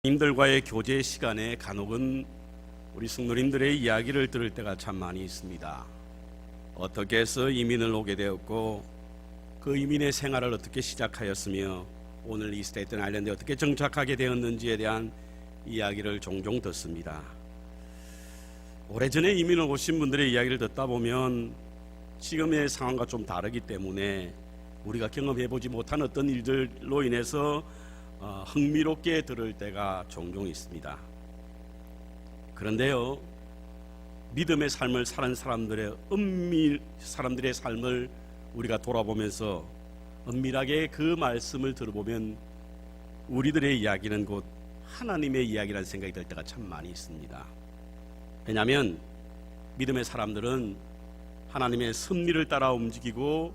님들과의 교제 시간에 간혹은 우리 성도님들의 이야기를 들을 때가 참 많이 있습니다. 어떻게 해서 이민을 오게 되었고 그 이민의 생활을 어떻게 시작하였으며 오늘 이 스테이튼 아일랜드에 어떻게 정착하게 되었는지에 대한 이야기를 종종 듣습니다. 오래전에 이민을 오신 분들의 이야기를 듣다 보면 지금의 상황과 좀 다르기 때문에 우리가 경험해보지 못한 어떤 일들로 인해서 흥미롭게 들을 때가 종종 있습니다. 그런데요, 믿음의 삶을 사는 사람들의 삶을 우리가 돌아보면서 은밀하게 그 말씀을 들어보면 우리들의 이야기는 곧 하나님의 이야기라는 생각이 들 때가 참 많이 있습니다. 왜냐하면 믿음의 사람들은 하나님의 섭리를 따라 움직이고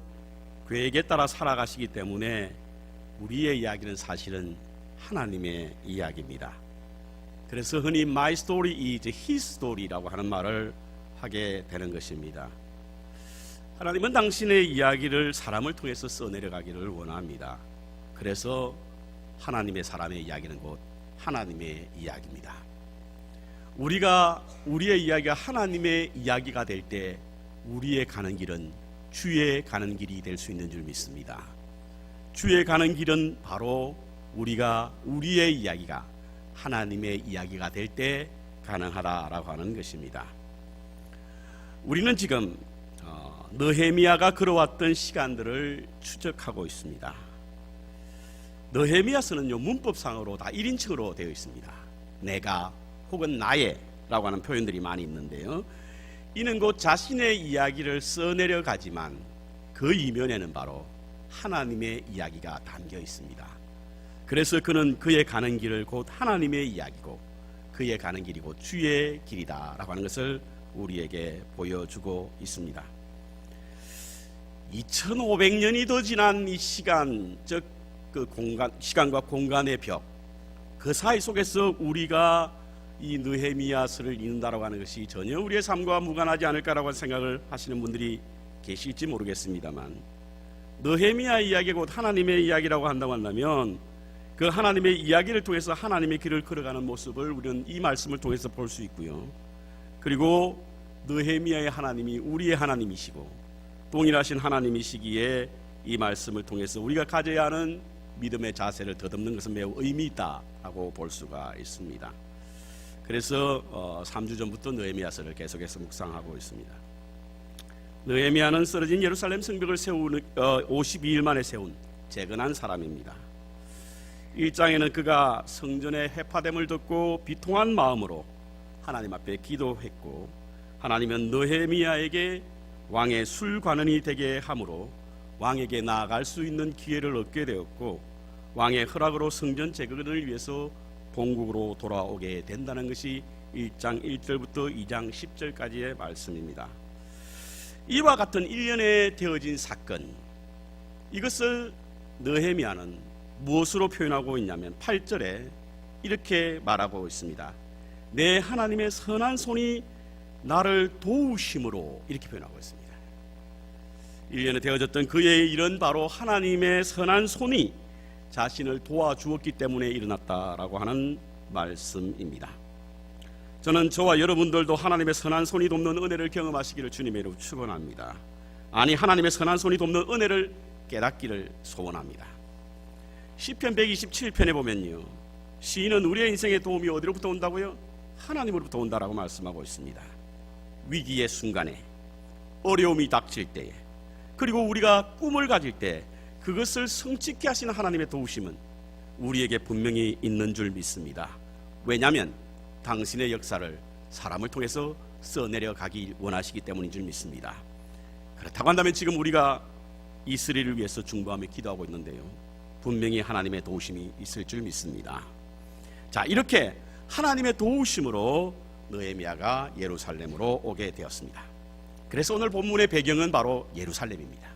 계획에 따라 살아가시기 때문에 우리의 이야기는 사실은 하나님의 이야기입니다. 그래서 흔히 My story is His story라고 하는 말을 하게 되는 것입니다. 하나님은 당신의 이야기를 사람을 통해서 써내려가기를 원합니다. 그래서 하나님의 사람의 이야기는 곧 하나님의 이야기입니다. 우리의 이야기가 하나님의 이야기가 될 때 우리의 가는 길은 주의 가는 길이 될 수 있는 줄 믿습니다. 주의 가는 길은 바로 우리의 이야기가 하나님의 이야기가 될 때 가능하다라고 하는 것입니다. 우리는 지금 느헤미야가 걸어왔던 시간들을 추적하고 있습니다. 느헤미야서는요, 문법상으로 다 1인칭으로 되어 있습니다. 내가 혹은 나의 라고 하는 표현들이 많이 있는데요, 이는 곧 자신의 이야기를 써내려 가지만 그 이면에는 바로 하나님의 이야기가 담겨 있습니다. 그래서 그는 그의 가는 길을 곧 하나님의 이야기고 그의 가는 길이 곧 주의 길이다 라고 하는 것을 우리에게 보여주고 있습니다. 2500년이 더 지난 이 시간, 즉 그 시간과 공간의 벽, 그 사이 속에서 우리가 이 느헤미야서를 읽는다라고 하는 것이 전혀 우리의 삶과 무관하지 않을까라고 생각을 하시는 분들이 계실지 모르겠습니다만, 느헤미야 이야기 곧 하나님의 이야기라고 한다고 한다면 그 하나님의 이야기를 통해서 하나님의 길을 걸어가는 모습을 우리는 이 말씀을 통해서 볼 수 있고요, 그리고 느헤미야의 하나님이 우리의 하나님이시고 동일하신 하나님이시기에 이 말씀을 통해서 우리가 가져야 하는 믿음의 자세를 더듬는 것은 매우 의미 있다라고 볼 수가 있습니다. 그래서 3주 전부터 느헤미야서를 계속해서 묵상하고 있습니다. 느헤미야는 쓰러진 예루살렘 성벽을 52일 만에 세운 재건한 사람입니다. 1장에는 그가 성전의 해파됨을 듣고 비통한 마음으로 하나님 앞에 기도했고, 하나님은 느헤미야에게 왕의 술관원이 되게 함으로 왕에게 나아갈 수 있는 기회를 얻게 되었고, 왕의 허락으로 성전 재건을 위해서 본국으로 돌아오게 된다는 것이 1장 1절부터 2장 10절까지의 말씀입니다. 이와 같은 일련에 되어진 사건, 이것을 느헤미야는 무엇으로 표현하고 있냐면 8절에 이렇게 말하고 있습니다. 내 하나님의 선한 손이 나를 도우심으로, 이렇게 표현하고 있습니다. 일련에 되어졌던 그의 일은 바로 하나님의 선한 손이 자신을 도와주었기 때문에 일어났다라고 하는 말씀입니다. 저는 저와 여러분들도 하나님의 선한 손이 돕는 은혜를 경험하시기를 주님의 이름으로 축원합니다. 아니, 하나님의 선한 손이 돕는 은혜를 깨닫기를 소원합니다. 시편 127편에 보면요, 시인은 우리의 인생의 도움이 어디로부터 온다고요? 하나님으로부터 온다라고 말씀하고 있습니다. 위기의 순간에, 어려움이 닥칠 때에, 그리고 우리가 꿈을 가질 때 그것을 성취케 하시는 하나님의 도우심은 우리에게 분명히 있는 줄 믿습니다. 왜냐하면 당신의 역사를 사람을 통해서 써내려 가길 원하시기 때문인 줄 믿습니다. 그렇다고 한다면 지금 우리가 이스라엘을 위해서 중보하며 기도하고 있는데요, 분명히 하나님의 도우심이 있을 줄 믿습니다. 자, 이렇게 하나님의 도우심으로 느헤미야가 예루살렘으로 오게 되었습니다. 그래서 오늘 본문의 배경은 바로 예루살렘입니다.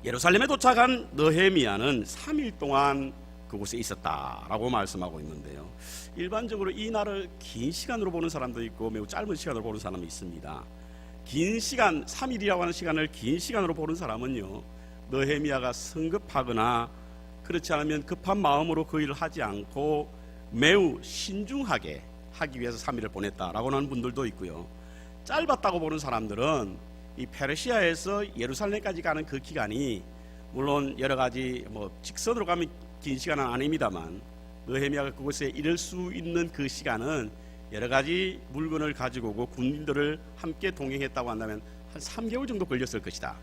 예루살렘에 도착한 느헤미야는 3일 동안 그곳에 있었다라고 말씀하고 있는데요, 일반적으로 이 날을 긴 시간으로 보는 사람도 있고 매우 짧은 시간으로 보는 사람이 있습니다. 긴 시간, 3일이라고 하는 시간을 긴 시간으로 보는 사람은요, 느헤미야가 성급하거나 그렇지 않으면 급한 마음으로 그 일을 하지 않고 매우 신중하게 하기 위해서 3일을 보냈다라고 하는 분들도 있고요. 짧았다고 보는 사람들은 이 페르시아에서 예루살렘까지 가는 그 기간이 물론 여러 가지 직선으로 가면 긴 시간은 아닙니다만 느헤미야가 그곳에 이를 수 있는 그 시간은 여러 가지 물건을 가지고 오고 군인들을 함께 동행했다고 한다면 한 3개월 정도 걸렸을 것이다.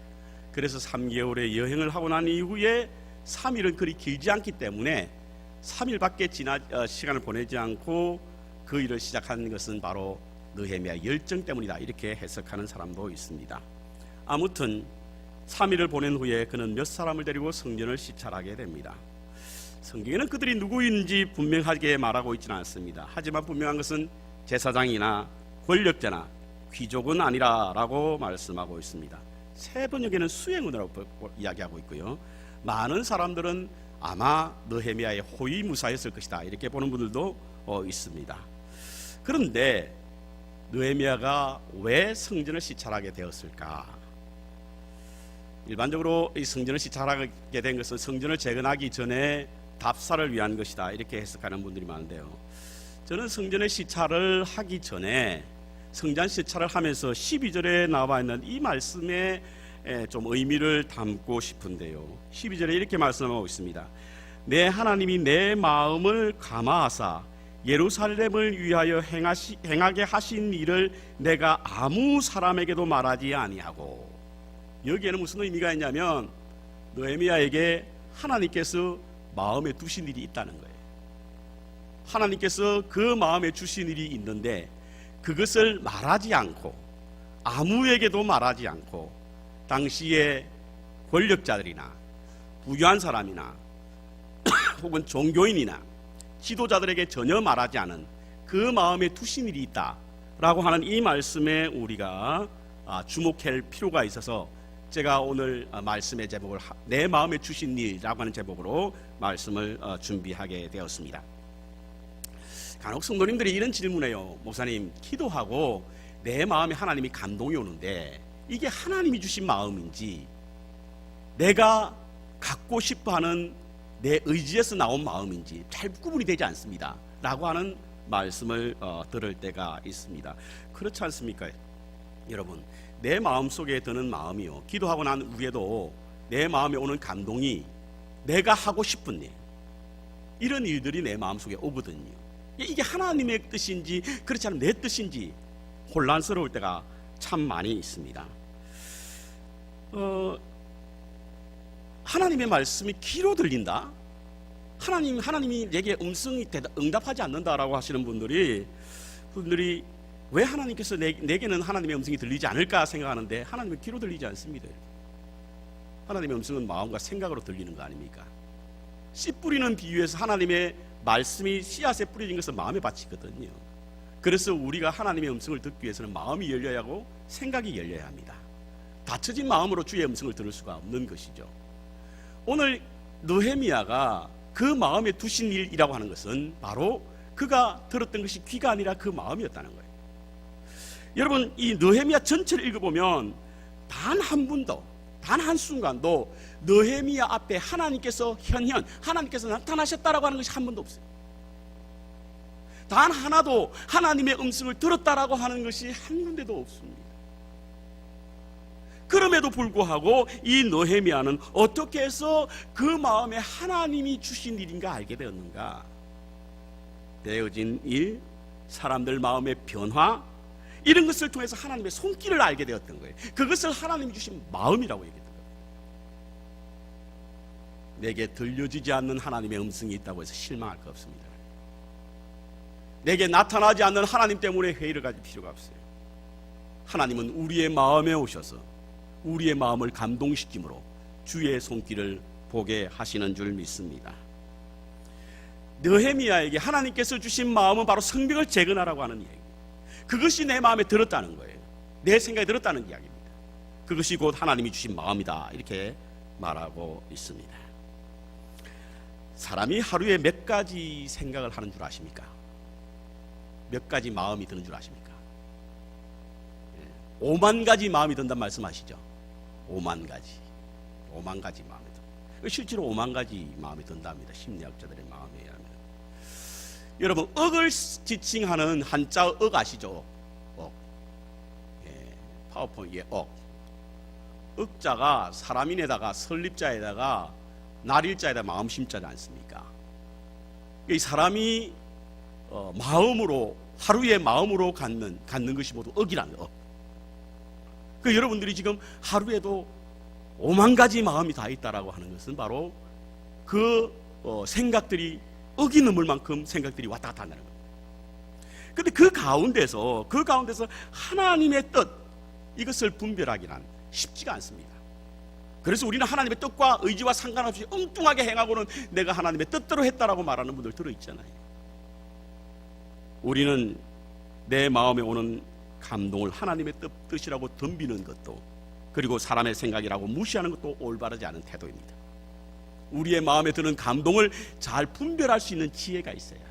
그래서 3개월의 여행을 하고 난 이후에 3일은 그리 길지 않기 때문에 3일밖에 시간을 보내지 않고 그 일을 시작한 것은 바로 느헤미야 열정 때문이다, 이렇게 해석하는 사람도 있습니다. 아무튼 3일을 보낸 후에 그는 몇 사람을 데리고 성전을 시찰하게 됩니다. 성경에는 그들이 누구인지 분명하게 말하고 있지는 않습니다. 하지만 분명한 것은 제사장이나 권력자나 귀족은 아니라라고 말씀하고 있습니다. 세 번역에는 수행원이라고 이야기하고 있고요. 많은 사람들은 아마 느헤미야의 호위무사였을 것이다, 이렇게 보는 분들도 있습니다. 그런데 느헤미야가 왜 성전을 시찰하게 되었을까? 일반적으로 이 성전을 시찰하게 된 것은 성전을 재건하기 전에 답사를 위한 것이다, 이렇게 해석하는 분들이 많은데요. 저는 성전의 시찰을 하기 전에 성전 시찰을 하면서 12절에 나와 있는 이 말씀에 좀 의미를 담고 싶은데요. 12절에 이렇게 말씀하고 있습니다. 내 하나님이 내 마음을 감화하사 예루살렘을 위하여 행하게 하신 일을 내가 아무 사람에게도 말하지 아니하고. 여기에는 무슨 의미가 있냐면 느헤미야에게 하나님께서 마음에 두신 일이 있다는 거예요. 하나님께서 그 마음에 주신 일이 있는데 그것을 말하지 않고 아무에게도 말하지 않고 당시의 권력자들이나 부유한 사람이나 혹은 종교인이나 지도자들에게 전혀 말하지 않은 그 마음에 두신 일이 있다라고 하는 이 말씀에 우리가 주목할 필요가 있어서 제가 오늘 말씀의 제목을 내 마음에 주신 일이라고 하는 제목으로 말씀을 준비하게 되었습니다. 간혹 성도님들이 이런 질문해요. 목사님, 기도하고 내 마음에 하나님이 감동이 오는데 이게 하나님이 주신 마음인지 내가 갖고 싶어하는 내 의지에서 나온 마음인지 잘 구분이 되지 않습니다 라고 하는 말씀을 들을 때가 있습니다. 그렇지 않습니까? 여러분, 내 마음속에 드는 마음이요, 기도하고 난 후에도 내 마음에 오는 감동이 내가 하고 싶은 일, 이런 일들이 내 마음속에 오거든요. 이게 하나님의 뜻인지 그렇지 않으면 내 뜻인지 혼란스러울 때가 참 많이 있습니다. 하나님의 말씀이 귀로 들린다? 하나님이 내게 음성이 응답하지 않는다라고 하시는 분들이 왜 하나님께서 내게는 하나님의 음성이 들리지 않을까 생각하는데 하나님의 귀로 들리지 않습니다. 하나님의 음성은 마음과 생각으로 들리는 거 아닙니까? 씨 뿌리는 비유에서 하나님의 말씀이 씨앗에 뿌려진 것은 마음에 받치거든요. 그래서 우리가 하나님의 음성을 듣기 위해서는 마음이 열려야 하고 생각이 열려야 합니다. 닫혀진 마음으로 주의 음성을 들을 수가 없는 것이죠. 오늘 느헤미야가 그 마음에 두신 일이라고 하는 것은 바로 그가 들었던 것이 귀가 아니라 그 마음이었다는 거예요. 여러분, 이 느헤미야 전체를 읽어보면 단 한 분도, 단 한순간도 느헤미야 앞에 하나님께서 하나님께서 나타나셨다라고 하는 것이 한 번도 없어요. 단 하나도 하나님의 음성을 들었다라고 하는 것이 한 군데도 없습니다. 그럼에도 불구하고 이 느헤미야는 어떻게 해서 그 마음에 하나님이 주신 일인가 알게 되었는가? 되어진 일, 사람들 마음의 변화, 이런 것을 통해서 하나님의 손길을 알게 되었던 거예요. 그것을 하나님이 주신 마음이라고 얘기했던 거예요. 내게 들려지지 않는 하나님의 음성이 있다고 해서 실망할 거 없습니다. 내게 나타나지 않는 하나님 때문에 회의를 가질 필요가 없어요. 하나님은 우리의 마음에 오셔서 우리의 마음을 감동시킴으로 주의 손길을 보게 하시는 줄 믿습니다. 느헤미야에게 하나님께서 주신 마음은 바로 성벽을 재건하라고 하는 얘기. 그것이 내 마음에 들었다는 거예요. 내 생각에 들었다는 이야기입니다. 그것이 곧 하나님이 주신 마음이다, 이렇게 말하고 있습니다. 사람이 하루에 몇 가지 생각을 하는 줄 아십니까? 몇 가지 마음이 드는 줄 아십니까? 5만 가지 마음이 든다는 말씀 아시죠? 5만 가지 마음이 든다. 실제로 5만 가지 마음이 든답니다. 심리학자들의 마음에 의하면. 여러분, 억을 지칭하는 한자 억 아시죠? 억. 파워포인트의 억. 억자가 사람인에다가 설립자에다가 날일자에다가 마음심자지 않습니까? 이 사람이 마음으로, 하루의 마음으로 갖는 것이 모두 억이라는 억. 그 여러분들이 지금 하루에도 5만 가지 마음이 다 있다라고 하는 것은 바로 그 생각들이 억이 넘을 만큼 생각들이 왔다 갔다 한다는 겁니다. 그런데 그 가운데서 하나님의 뜻, 이것을 분별하기란 쉽지가 않습니다. 그래서 우리는 하나님의 뜻과 의지와 상관없이 엉뚱하게 행하고는 내가 하나님의 뜻대로 했다라고 말하는 분들 들어있잖아요. 우리는 내 마음에 오는 감동을 하나님의 뜻이라고 덤비는 것도, 그리고 사람의 생각이라고 무시하는 것도 올바르지 않은 태도입니다. 우리의 마음에 드는 감동을 잘 분별할 수 있는 지혜가 있어야 해요.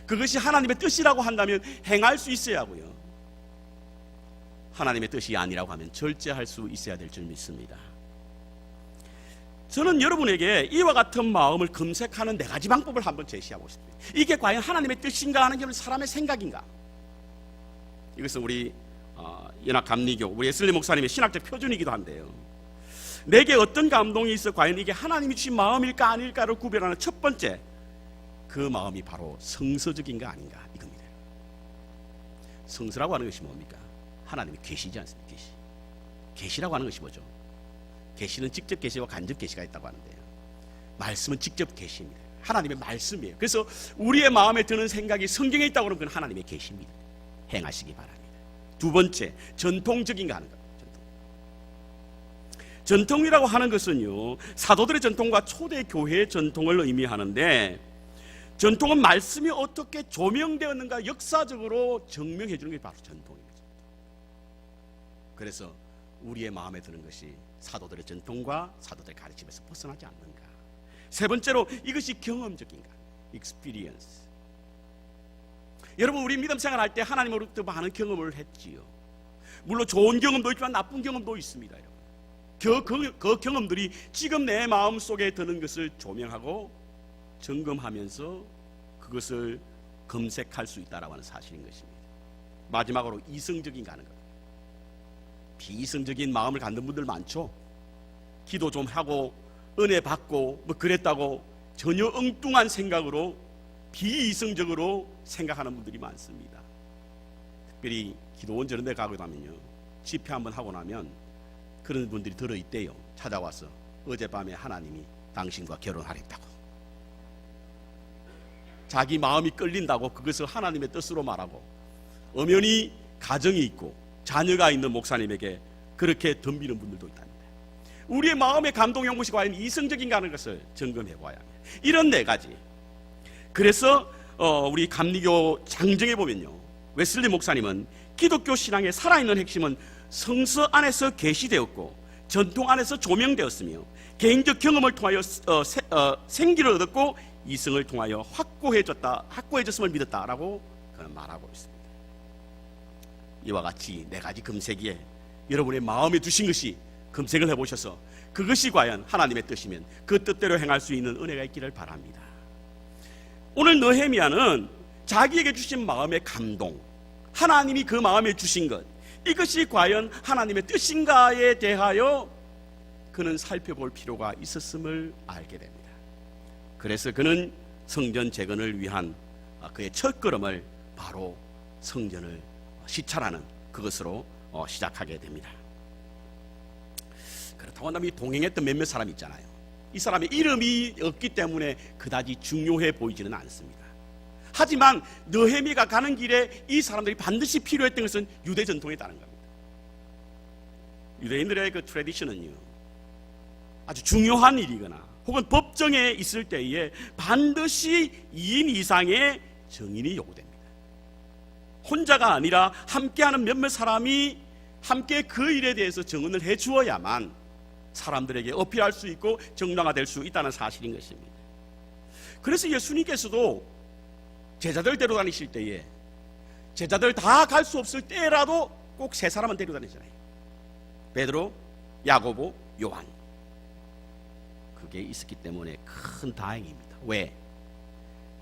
그것이 하나님의 뜻이라고 한다면 행할 수 있어야 하고요, 하나님의 뜻이 아니라고 하면 절제할 수 있어야 될 줄 믿습니다. 저는 여러분에게 이와 같은 마음을 검색하는 4가지 방법을 한번 제시하고 싶습니다. 이게 과연 하나님의 뜻인가 하는 게 사람의 생각인가? 이것은 우리 연합감리교 우리 웨슬리 목사님의 신학적 표준이기도 한데요, 내게 어떤 감동이 있어 과연 이게 하나님이 주신 마음일까 아닐까를 구별하는 첫 번째, 그 마음이 바로 성서적인가 아닌가 이겁니다. 성서라고 하는 것이 뭡니까? 하나님의 계시지 않습니까? 계시라고 하는 것이 뭐죠? 계시는 직접 계시와 간접 계시가 있다고 하는데요, 말씀은 직접 계시입니다. 하나님의 말씀이에요. 그래서 우리의 마음에 드는 생각이 성경에 있다고 하면 그건 하나님의 계시입니다. 행하시기 바랍니다. 두 번째, 전통적인가 하는 겁니다. 전통이라고 하는 것은요, 사도들의 전통과 초대 교회의 전통을 의미하는데, 전통은 말씀이 어떻게 조명되었는가 역사적으로 증명해 주는 게 바로 전통입니다. 그래서 우리의 마음에 드는 것이 사도들의 전통과 사도들의 가르침에서 벗어나지 않는가. 세 번째로, 이것이 경험적인가, experience. 여러분, 우리 믿음 생활할 때 하나님으로부터 많은 경험을 했지요. 물론 좋은 경험도 있지만 나쁜 경험도 있습니다. 그 경험들이 지금 내 마음 속에 드는 것을 조명하고 점검하면서 그것을 검색할 수 있다라고 하는 사실인 것입니다. 마지막으로, 이성적인가 하는 것. 비이성적인 마음을 갖는 분들 많죠. 기도 좀 하고 은혜 받고 뭐 그랬다고 전혀 엉뚱한 생각으로 비이성적으로 생각하는 분들이 많습니다. 특별히 기도원 저런 데 가고 나면요, 집회 한번 하고 나면 그런 분들이 들어있대요. 찾아와서 어젯밤에 하나님이 당신과 결혼하랬다고, 자기 마음이 끌린다고 그것을 하나님의 뜻으로 말하고, 엄연히 가정이 있고 자녀가 있는 목사님에게 그렇게 덤비는 분들도 있답니다. 우리의 마음의 감동의 것이 과연 이성적인가 하는 것을 점검해 봐야 합니다. 이런 4가지. 그래서 우리 감리교 장정에 보면요, 웨슬리 목사님은 기독교 신앙의 살아있는 핵심은 성서 안에서 계시되었고 전통 안에서 조명되었으며 개인적 경험을 통하여 생기를 얻었고 이성을 통하여 확고해졌음을 믿었다라고 그는 말하고 있습니다. 이와 같이 4가지 검색기에 여러분의 마음에 두신 것이 검색을 해보셔서 그것이 과연 하나님의 뜻이면 그 뜻대로 행할 수 있는 은혜가 있기를 바랍니다. 오늘 느헤미야는 자기에게 주신 마음의 감동, 하나님이 그 마음에 주신 것, 이것이 과연 하나님의 뜻인가에 대하여 그는 살펴볼 필요가 있었음을 알게 됩니다. 그래서 그는 성전 재건을 위한 그의 첫걸음을 바로 성전을 시찰하는 그것으로 시작하게 됩니다. 그렇다고 한다면 동행했던 몇몇 사람이 있잖아요. 이 사람의 이름이 없기 때문에 그다지 중요해 보이지는 않습니다. 하지만 느헤미야가 가는 길에 이 사람들이 반드시 필요했던 것은 유대 전통에 따른 겁니다. 유대인들의 그 트래디션은요, 아주 중요한 일이거나 혹은 법정에 있을 때에 반드시 2인 이상의 증인이 요구됩니다. 혼자가 아니라 함께하는 몇몇 사람이 함께 그 일에 대해서 증언을 해주어야만 사람들에게 어필할 수 있고 정당화될 수 있다는 사실인 것입니다. 그래서 예수님께서도 제자들 데려다니실 때에 제자들 다 갈 수 없을 때라도 꼭 3사람은 데려다니잖아요. 베드로, 야고보, 요한. 그게 있었기 때문에 큰 다행입니다. 왜?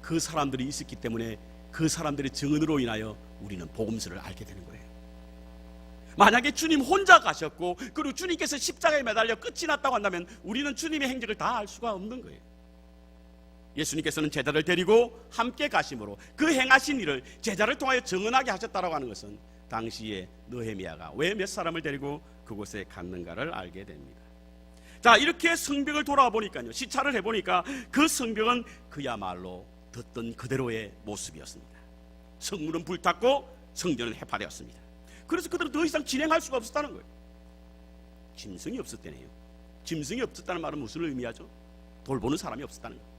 그 사람들이 있었기 때문에 그 사람들의 증언으로 인하여 우리는 복음서를 알게 되는 거예요. 만약에 주님 혼자 가셨고 그리고 주님께서 십자가에 매달려 끝이 났다고 한다면 우리는 주님의 행적을 다 알 수가 없는 거예요. 예수님께서는 제자를 데리고 함께 가심으로 그 행하신 일을 제자를 통하여 증언하게 하셨다라고 하는 것은 당시에 느헤미야가 왜 몇 사람을 데리고 그곳에 갔는가를 알게 됩니다. 자, 이렇게 성벽을 돌아보니까요, 시찰을 해보니까 그 성벽은 그야말로 듣던 그대로의 모습이었습니다. 성문은 불탔고 성전은 해파되었습니다. 그래서 그들은 더 이상 진행할 수가 없었다는 거예요. 짐승이 없었다네요. 짐승이 없었다는 말은 무슨 의미하죠? 돌보는 사람이 없었다는 거예요.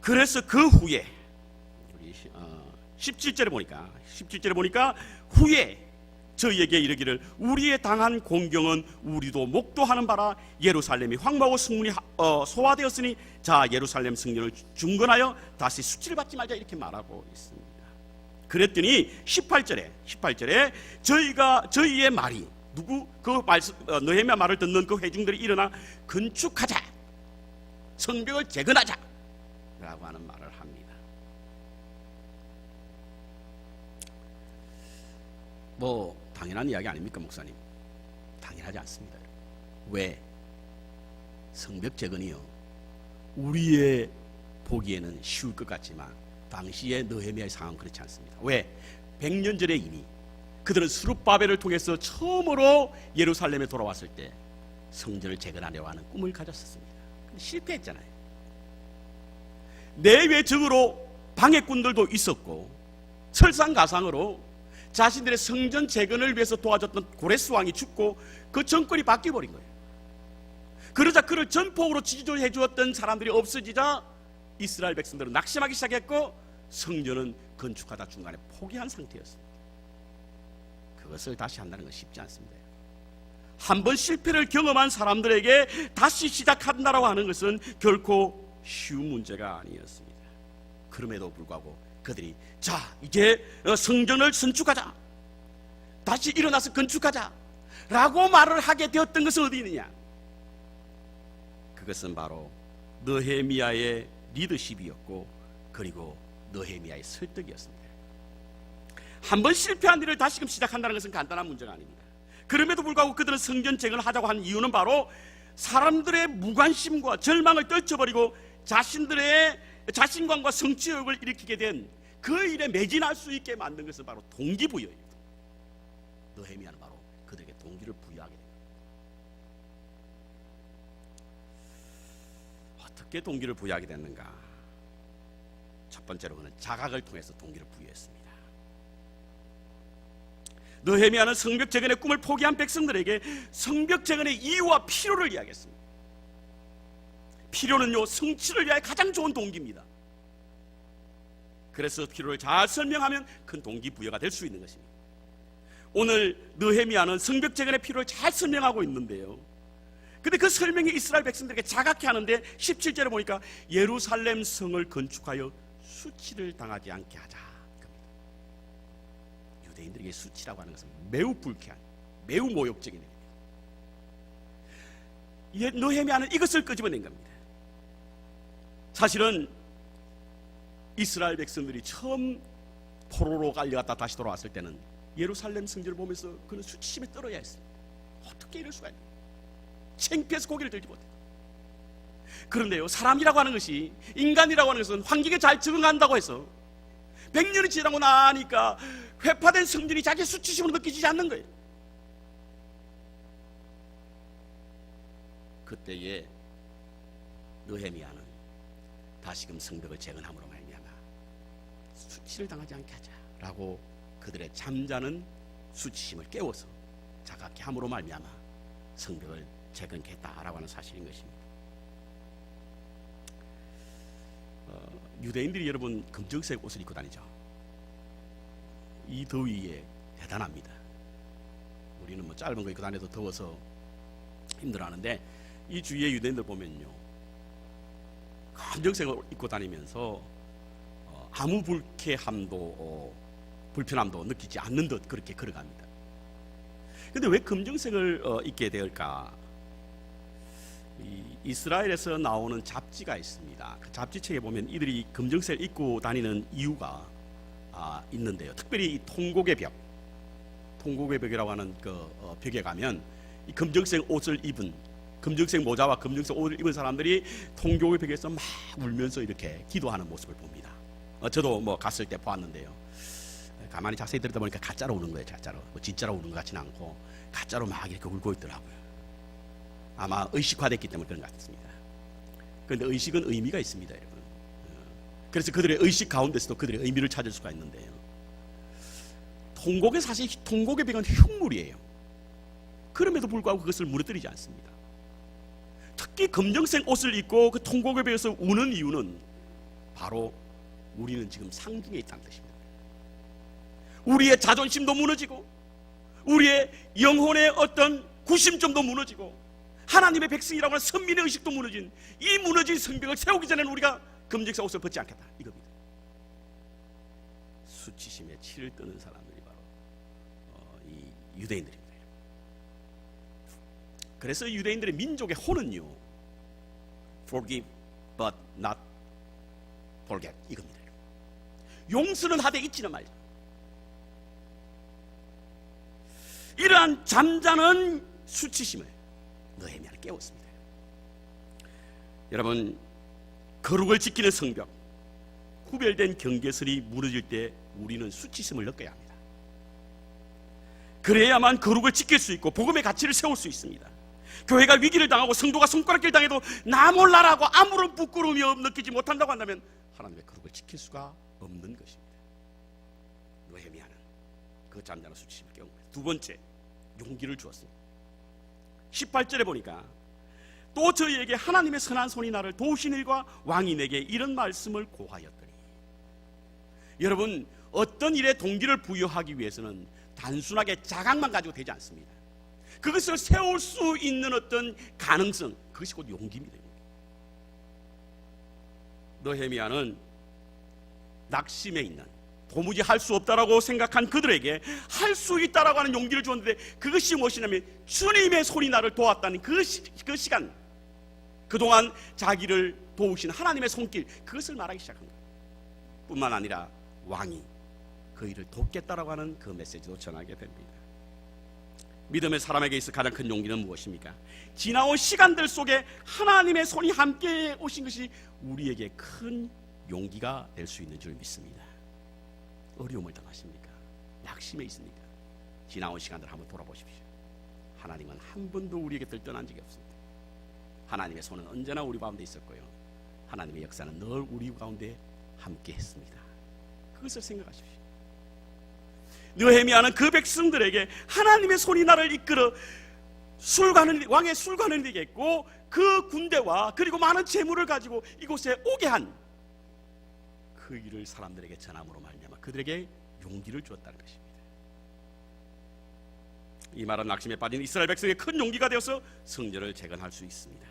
그래서 그 후에 우리 17절에 보니까 후에 저희에게 이르기를 우리의 당한 공경은 우리도 목도하는 바라 예루살렘이 황무하고 성문이 소화되었으니 자 예루살렘 성전을 중건하여 다시 수치를 받지 말자 이렇게 말하고 있습니다. 그랬더니 18절에 저희의 말이 느헤미야 말을 듣는 그 회중들이 일어나 건축하자, 성벽을 재건하자 라고 하는 말을 합니다. 뭐 당연한 이야기 아닙니까, 목사님? 당연하지 않습니다. 왜? 성벽 재건이요, 우리의 보기에는 쉬울 것 같지만 당시의 느헤미야의 상황은 그렇지 않습니다. 왜? 100년 전에 이미 그들은 스룹바벨을 통해서 처음으로 예루살렘에 돌아왔을 때 성전을 재건하려고 하는 꿈을 가졌었습니다. 근데 실패했잖아요. 내외적으로 방해꾼들도 있었고 설상가상으로 자신들의 성전 재건을 위해서 도와줬던 고레스 왕이 죽고 그 정권이 바뀌어버린 거예요. 그러자 그를 전폭으로 지지해 주었던 사람들이 없어지자 이스라엘 백성들은 낙심하기 시작했고 성전은 건축하다 중간에 포기한 상태였습니다. 그것을 다시 한다는 건 쉽지 않습니다. 한번 실패를 경험한 사람들에게 다시 시작한다라고 하는 것은 결코 쉬운 문제가 아니었습니다. 그럼에도 불구하고 그들이 자 이제 성전을 선축하자, 다시 일어나서 건축하자 라고 말을 하게 되었던 것은 어디 있느냐? 그것은 바로 느헤미야의 리더십이었고 그리고 느헤미야의 설득이었습니다. 한번 실패한 일을 다시금 시작한다는 것은 간단한 문제가 아닙니다. 그럼에도 불구하고 그들은 성전 재건을 하자고 하는 이유는 바로 사람들의 무관심과 절망을 떨쳐버리고 자신감과 성취욕을 일으키게 된 그 일에 매진할 수 있게 만든 것은 바로 동기부여입니다. 느헤미야는 바로 그들에게 동기를 부여하게 됩니다. 어떻게 동기를 부여하게 됐는가? 첫 번째로 그는 자각을 통해서 동기를 부여했습니다. 느헤미야는 성벽 재건의 꿈을 포기한 백성들에게 성벽 재건의 이유와 필요를 이야기했습니다. 필요는요, 성취를 위하여 가장 좋은 동기입니다. 그래서 필요를 잘 설명하면 큰 동기부여가 될 수 있는 것입니다. 오늘 느헤미야는 성벽 재건의 필요를 잘 설명하고 있는데요, 근데 그 설명이 이스라엘 백성들에게 자각케 하는데 17절에 보니까 예루살렘 성을 건축하여 수치를 당하지 않게 하자. 유대인들에게 수치라고 하는 것은 매우 불쾌한, 매우 모욕적인 일입니다. 느헤미야는 이것을 끄집어낸 겁니다. 사실은 이스라엘 백성들이 처음 포로로 깔려갔다 다시 돌아왔을 때는 예루살렘 성전을 보면서 그는 수치심에 떨어야 했습니다. 어떻게 이럴 수가 있나? 창피해서 고개를 들지 못해. 그런데요, 사람이라고 하는 것이, 인간이라고 하는 것은 환경에 잘 적응한다고 해서 100년이 지나고 나니까 회파된 성전이 자기 수치심으로 느껴지지 않는 거예요. 그때에 느헤미야는 다시금 성벽을 재건함으로 말미암아 수치를 당하지 않게 하자라고 그들의 잠자는 수치심을 깨워서 자각케 함으로 말미암아 성벽을 재건했다라고 하는 사실인 것입니다. 유대인들이 여러분 검정색 옷을 입고 다니죠. 이 더위에 대단합니다. 우리는 뭐 짧은 거 입고 다녀도 더워서 힘들어하는데 이 주위에 유대인들 보면요, 검정색을 입고 다니면서 아무 불편함도 느끼지 않는 듯 그렇게 걸어갑니다. 근데 왜 검정색을 입게 될까? 이스라엘에서 나오는 잡지가 있습니다. 그 잡지책에 보면 이들이 검정색 입고 다니는 이유가 있는데요. 특별히 이 통곡의 벽이라고 하는 그 벽에 가면 이 검정색 옷을 입은, 검정색 모자와 검정색 옷을 입은 사람들이 통곡의 벽에서 막 울면서 이렇게 기도하는 모습을 봅니다. 저도 뭐 갔을 때 보았는데요. 가만히 자세히 들여다 보니까 가짜로 우는 거예요. 가짜로. 뭐 진짜로 우는 것 같지는 않고 가짜로 막 이렇게 울고 있더라고요. 아마 의식화됐기 때문에 그런 것 같습니다. 그런데 의식은 의미가 있습니다, 여러분. 그래서 그들의 의식 가운데서도 그들의 의미를 찾을 수가 있는데요. 통곡의 사실 통곡의 벽은 흉물이에요. 그럼에도 불구하고 그것을 무너뜨리지 않습니다. 특히 검정색 옷을 입고 그 통곡의 벽에서 우는 이유는 바로 우리는 지금 상중에 있다는 뜻입니다. 우리의 자존심도 무너지고 우리의 영혼의 어떤 구심점도 무너지고 하나님의 백성이라고 하는 선민의 의식도 무너진 이 무너진 성벽을 세우기 전에는 우리가 검정색 옷을 벗지 않겠다, 이겁니다. 수치심에 치를 뜨는 사람들이 바로 이 유대인들입니다. 그래서 유대인들의 민족의 혼은요, forgive but not forget, 이겁니다. 용서는 하되 잊지는 말자. 이러한 잠자는 수치심을 느헤미야는 깨웠습니다. 여러분, 거룩을 지키는 성벽, 구별된 경계선이 무너질 때 우리는 수치심을 느껴야 합니다. 그래야만 거룩을 지킬 수 있고 복음의 가치를 세울 수 있습니다. 교회가 위기를 당하고 성도가 손가락질 당해도 나 몰라라고 아무런 부끄러움이 느끼지 못한다고 한다면 하나님의 거룩을 지킬 수가 없는 것입니다. 느헤미야는 그 잠자는 수치심을 깨운 거예요. 두 번째, 용기를 주었습니다. 18절에 보니까 또 저희에게 하나님의 선한 손이 나를 도우신 일과 왕이 내게 이런 말씀을 고하였더니, 여러분, 어떤 일에 동기를 부여하기 위해서는 단순하게 자각만 가지고 되지 않습니다. 그것을 세울 수 있는 어떤 가능성, 그것이 곧 용기입니다. 느헤미야는 낙심해 있는, 도무지 할 수 없다라고 생각한 그들에게 할 수 있다라고 하는 용기를 주었는데, 그것이 무엇이냐면 주님의 손이 나를 도왔다는 그 시간, 그동안 자기를 도우신 하나님의 손길, 그것을 말하기 시작한 거예요. 뿐만 아니라 왕이 그 일을 돕겠다라고 하는 그 메시지도 전하게 됩니다. 믿음의 사람에게 있어 가장 큰 용기는 무엇입니까? 지나온 시간들 속에 하나님의 손이 함께 오신 것이 우리에게 큰 용기가 될 수 있는 줄 믿습니다. 어려움을 당하십니까? 낙심해 있습니까? 지나온 시간들 한번 돌아보십시오. 하나님은 한 번도 우리 곁을 떠난 적이 없습니다. 하나님의 손은 언제나 우리 가운데 있었고요, 하나님의 역사는 늘 우리 가운데 함께 했습니다. 그것을 생각하십시오. 느헤미야는 그 백성들에게 하나님의 손이 나를 이끌어 왕의 술관을 되게 했고, 그 군대와 그리고 많은 재물을 가지고 이곳에 오게 한 그 일을 사람들에게 전함으로 말미암아 그들에게 용기를 주었다는 것입니다. 이 말은 낙심에 빠진 이스라엘 백성의 큰 용기가 되어서 성전을 재건할 수 있습니다.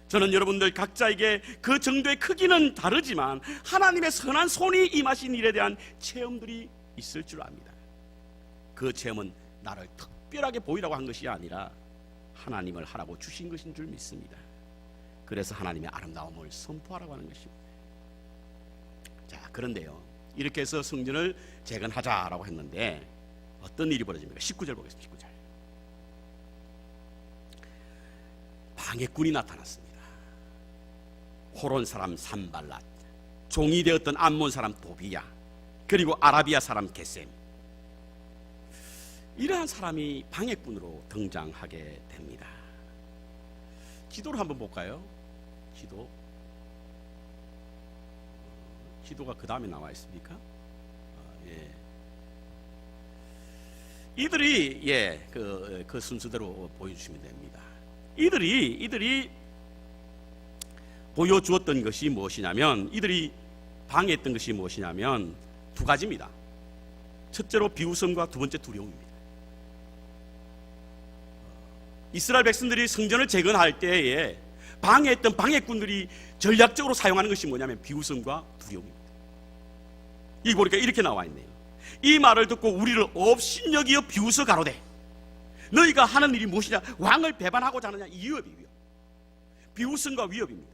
저는 여러분들 각자에게 그 정도의 크기는 다르지만 하나님의 선한 손이 임하신 일에 대한 체험들이 있을 줄 압니다. 그 체험은 나를 특별하게 보이라고 한 것이 아니라 하나님을 하라고 주신 것인 줄 믿습니다. 그래서 하나님의 아름다움을 선포하라고 하는 것입니다. 자, 그런데요, 이렇게 해서 성전을 재건하자라고 했는데 어떤 일이 벌어집니까? 19절 보겠습니다. 19절. 방해꾼이 나타났습니다. 호론 사람 산발랏, 종이 되었던 암몬 사람 도비야, 그리고 아라비아 사람 게셈, 이러한 사람이 방해꾼으로 등장하게 됩니다. 지도를 한번 볼까요? 지도가 그 다음에 나와 있습니까? 이들이 그 순서대로 보여주시면 됩니다. 이들이 보여주었던 것이 무엇이냐면, 이들이 방해했던 것이 무엇이냐면 두 가지입니다. 첫째로 비웃음과 두 번째 두려움입니다. 이스라엘 백성들이 성전을 재건할 때에 방해했던 방해꾼들이 전략적으로 사용하는 것이 뭐냐면 비웃음과 두려움입니다. 이 보니까 이렇게 나와 있네요. 이 말을 듣고 우리를 업신여기어 비웃어 가로되 너희가 하는 일이 무엇이냐? 왕을 배반하고자 하느냐? 이유에 비유요. 비웃음과 위협입니다.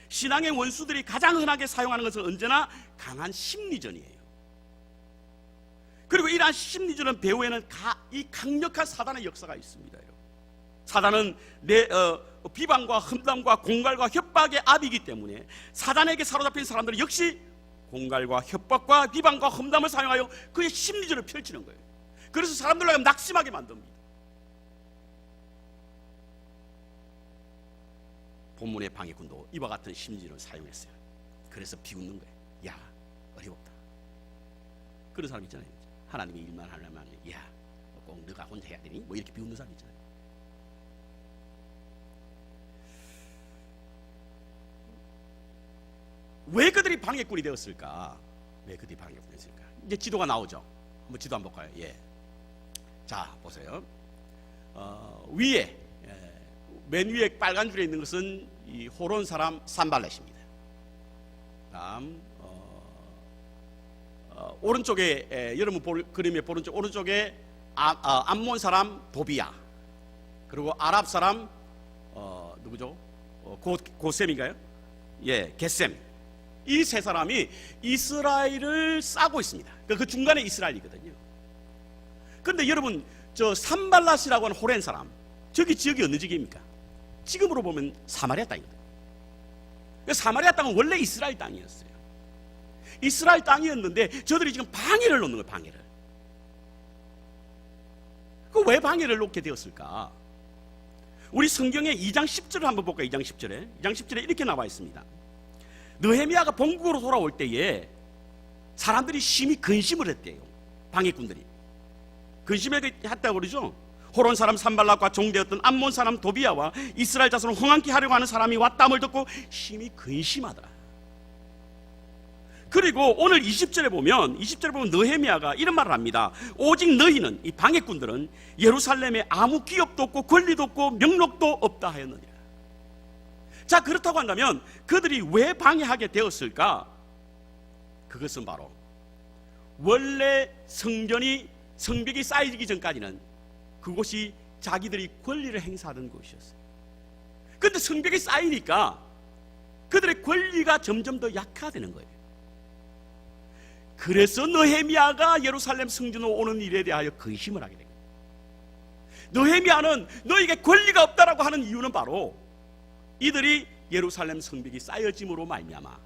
신앙의 원수들이 가장 흔하게 사용하는 것은 언제나 강한 심리전이에요. 그리고 이러한 심리전은 배후에는 이 강력한 사단의 역사가 있습니다. 사단은 내 비방과 험담과 공갈과 협박의 압이기 때문에 사단에게 사로잡힌 사람들은 역시 공갈과 협박과 비방과 험담을 사용하여 그의 심리전을 펼치는 거예요. 그래서 사람들을 낙심하게 만듭니다. 본문의 방해꾼도 이와 같은 심리전을 사용했어요. 그래서 비웃는 거예요. 야, 어림없다. 그런 사람 있잖아요. 하나님이 일만 하려면 야, 꼭 너가 혼자 해야 되니? 뭐 이렇게 비웃는 사람 있잖아요. 왜 그들이 방해꾼이 되었을까? 왜 그들이 방해꾼이 되었을까? 이제 지도가 나오죠. 한번 지도 한번 볼까요? 예. 자, 보세요. 위에 맨 위에 빨간 줄에 있는 것은 이 호론 사람 산발렛입니다. 다음 오른쪽에 여러분 그림의 오른쪽에 암몬 사람 도비야. 그리고 아랍 사람 누구죠? 고셈인가요? 예, 겟셈. 이 세 사람이 이스라엘을 싸고 있습니다. 그 중간에 이스라엘이거든요. 그런데 여러분, 저 산발랏이라고 하는 호렌 사람, 저기 지역이 어느 지역입니까? 지금으로 보면 사마리아 땅이거든요. 사마리아 땅은 원래 이스라엘 땅이었어요. 이스라엘 땅이었는데 저들이 지금 방해를 놓는 거예요. 방해를. 왜 방해를 놓게 되었을까? 우리 성경의 2장 10절을 한번 볼까요? 2장 10절에 2장 10절에 이렇게 나와 있습니다. 느헤미야가 본국으로 돌아올 때에 사람들이 심히 근심을 했대요. 방해꾼들이 근심했다고 그러죠. 호론 사람 산발락과 종되었던 암몬 사람 도비야와 이스라엘 자손을 흥황케 하려고 하는 사람이 왔다함을 듣고 심히 근심하더라. 그리고 오늘 20절에 보면 느헤미야가 이런 말을 합니다. 오직 너희는, 이 방해꾼들은 예루살렘에 아무 기업도 없고 권리도 없고 명록도 없다 하였느니라. 자, 그렇다고 한다면 그들이 왜 방해하게 되었을까? 그것은 바로 원래 성벽이 쌓이기 전까지는 그곳이 자기들이 권리를 행사하던 곳이었어요. 그런데 성벽이 쌓이니까 그들의 권리가 점점 더 약화되는 거예요. 그래서 느헤미야가 예루살렘 성전으로 오는 일에 대하여 근심을 하게 됩니다. 느헤미야는 너에게 권리가 없다라고 하는 이유는 바로 이들이 예루살렘 성벽이 쌓여짐으로 말미암아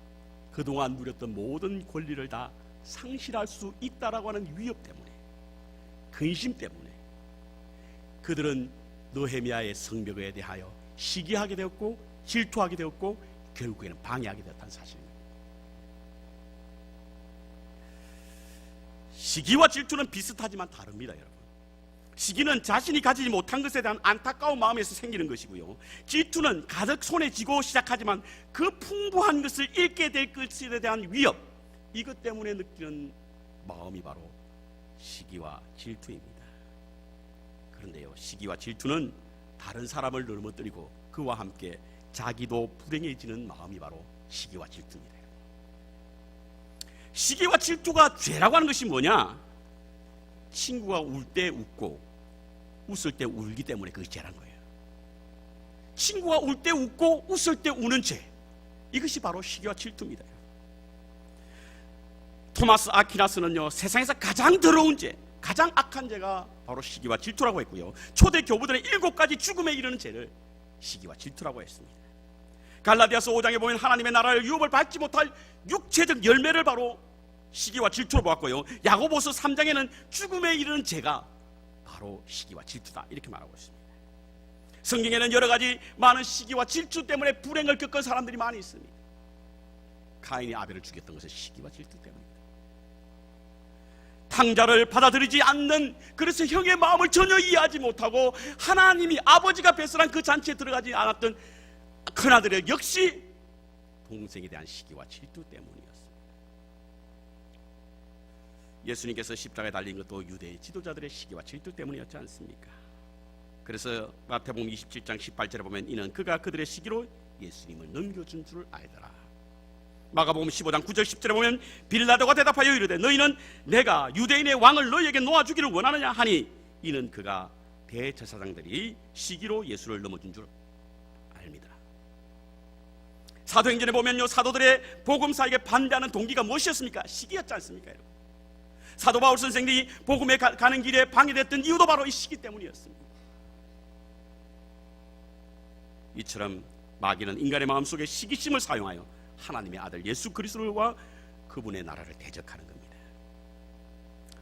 그동안 누렸던 모든 권리를 다 상실할 수 있다라고 하는 위협 때문에, 근심 때문에 그들은 느헤미야의 성벽에 대하여 시기하게 되었고 질투하게 되었고 결국에는 방해하게 되었다는 사실입니다. 시기와 질투는 비슷하지만 다릅니다, 여러분. 시기는 자신이 가지지 못한 것에 대한 안타까운 마음에서 생기는 것이고요, 질투는 가득 손에 쥐고 시작하지만 그 풍부한 것을 잃게 될 것에 대한 위협, 이것 때문에 느끼는 마음이 바로 시기와 질투입니다. 그런데요, 시기와 질투는 다른 사람을 넘어뜨리고 그와 함께 자기도 불행해지는 마음이 바로 시기와 질투입니다. 시기와 질투가 죄라고 하는 것이 뭐냐? 친구가 울 때 웃고 웃을 때 울기 때문에 그것이 죄란 거예요. 친구가 울 때 웃고 웃을 때 우는 죄, 이것이 바로 시기와 질투입니다. 토마스 아퀴나스는요, 세상에서 가장 더러운 죄, 가장 악한 죄가 바로 시기와 질투라고 했고요, 초대 교부들의 7가지 죽음에 이르는 죄를 시기와 질투라고 했습니다. 갈라디아서 5장에 보면 하나님의 나라를 유업을 받지 못할 육체적 열매를 바로 시기와 질투로 보았고요, 야고보서 3장에는 죽음에 이르는 죄가 바로 시기와 질투다, 이렇게 말하고 있습니다. 성경에는 여러 가지 많은 시기와 질투 때문에 불행을 겪은 사람들이 많이 있습니다. 가인이 아벨을 죽였던 것은 시기와 질투 때문입니다. 탕자를 받아들이지 않는, 그래서 형의 마음을 전혀 이해하지 못하고 하나님이 아버지가 배설한 그 잔치에 들어가지 않았던 큰아들의 역시 동생에 대한 시기와 질투 때문이었습니다. 예수님께서 십자가에 달린 것도 유대의 지도자들의 시기와 질투 때문이었지 않습니까? 그래서 마태복음 27장 18절에 보면 이는 그가 그들의 시기로 예수님을 넘겨준 줄 알더라. 마가복음 15장 9절 10절에 보면 빌라도가 대답하여 이르되 너희는 내가 유대인의 왕을 너희에게 놓아주기를 원하느냐 하니 이는 그가 대제사장들이 시기로 예수를 넘어준 줄 알미더라. 사도행전에 보면요, 사도들의 복음사에게 반대하는 동기가 무엇이었습니까? 시기였지 않습니까? 여러분? 사도 바울 선생들이 복음에 가는 길에 방해됐던 이유도 바로 이 시기 때문이었습니다. 이처럼 마귀는 인간의 마음속에 시기심을 사용하여 하나님의 아들 예수 그리스도와 그분의 나라를 대적하는 겁니다.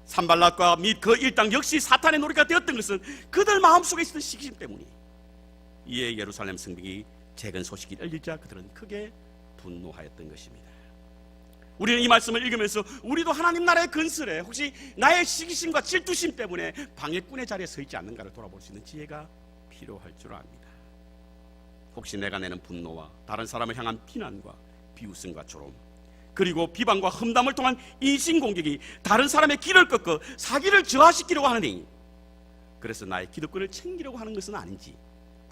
산발락과 및 그 일당 역시 사탄의 노리가 되었던 것은 그들 마음속에 있었던 시기심 때문이. 이에 예루살렘 성벽이 재건 소식이 알리자 그들은 크게 분노하였던 것입니다. 우리는 이 말씀을 읽으면서 우리도 하나님 나라의 건설에 혹시 나의 시기심과 질투심 때문에 방해꾼의 자리에 서 있지 않는가를 돌아볼 수 있는 지혜가 필요할 줄 압니다. 혹시 내가 내는 분노와 다른 사람을 향한 비난과 비웃음과 조롱, 그리고 비방과 험담을 통한 인신공격이 다른 사람의 길을 꺾어 사기를 저하시키려고 하느니, 그래서 나의 기득권을 챙기려고 하는 것은 아닌지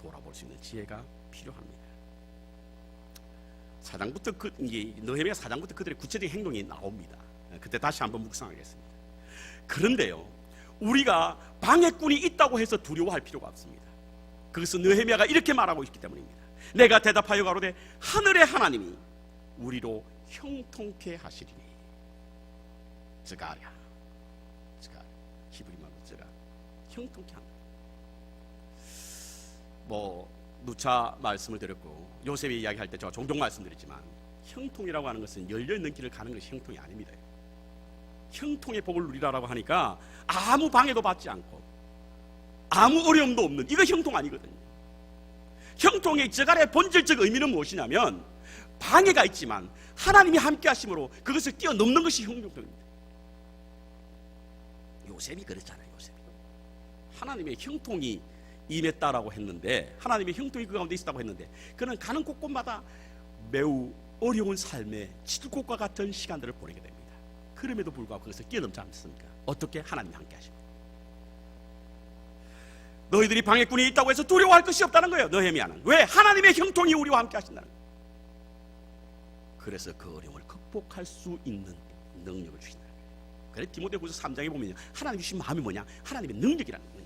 돌아볼 수 있는 지혜가 필요합니다. 사장부터 느헤미야 4장부터 그들의 구체적인 행동이 나옵니다. 그때 다시 한번 묵상하겠습니다. 그런데요, 우리가 방해꾼이 있다고 해서 두려워할 필요가 없습니다. 그것은 느헤미야가 이렇게 말하고 있기 때문입니다. 내가 대답하여 가로되 하늘의 하나님이 우리로 형통케 하시리니. 즈가랴, 히브리 말로 즈가, 형통케 한다. 누차 말씀을 드렸고 요셉이 이야기할 때 제가 종종 말씀드렸지만, 형통이라고 하는 것은 열려있는 길을 가는 것이 형통이 아닙니다. 형통의 복을 누리라고 하니까 아무 방해도 받지 않고 아무 어려움도 없는, 이거 형통 아니거든요. 형통의 저갈의 본질적 의미는 무엇이냐면, 방해가 있지만 하나님이 함께 하심으로 그것을 뛰어넘는 것이 형통입니다. 요셉이 그랬잖아요. 요셉이 하나님의 형통이 임했다라고 했는데, 하나님의 형통이 그 가운데 있었다고 했는데, 그는 가는 곳곳마다 매우 어려운 삶의 칠곡과 같은 시간들을 보내게 됩니다. 그럼에도 불구하고 그것을 뛰어넘지 않습니까? 어떻게? 하나님이 함께 하십니다. 너희들이 방해꾼이 있다고 해서 두려워할 것이 없다는 거예요. 느헤미야는. 왜? 하나님의 형통이 우리와 함께 하신다는 거예요. 그래서 그 어려움을 극복할 수 있는 능력을 주신다는 거예요. 그래서 디모데후서 3장에 보면 하나님 주신 마음이 뭐냐? 하나님의 능력이라는 거예요.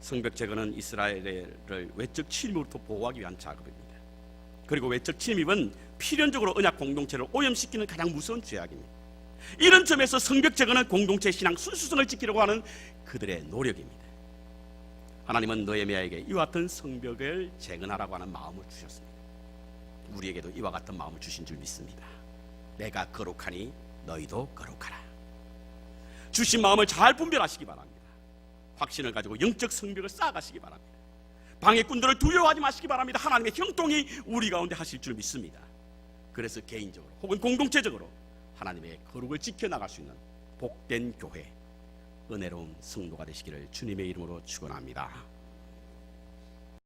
성벽 재건은 이스라엘을 외적 침입으로부터 보호하기 위한 작업입니다. 그리고 외적 침입은 필연적으로 언약 공동체를 오염시키는 가장 무서운 죄악입니다. 이런 점에서 성벽 재건은 공동체 신앙 순수성을 지키려고 하는 그들의 노력입니다. 하나님은 느헤미야에게 이와 같은 성벽을 재건하라고 하는 마음을 주셨습니다. 우리에게도 이와 같은 마음을 주신 줄 믿습니다. 내가 거룩하니 너희도 거룩하라. 주신 마음을 잘 분별하시기 바랍니다. 확신을 가지고 영적 성벽을 쌓아가시기 바랍니다. 방해꾼들을 두려워하지 마시기 바랍니다. 하나님의 형통이 우리 가운데 하실 줄 믿습니다. 그래서 개인적으로 혹은 공동체적으로 하나님의 거룩을 지켜나갈 수 있는 복된 교회, 은혜로운 성도가 되시기를 주님의 이름으로 축원합니다.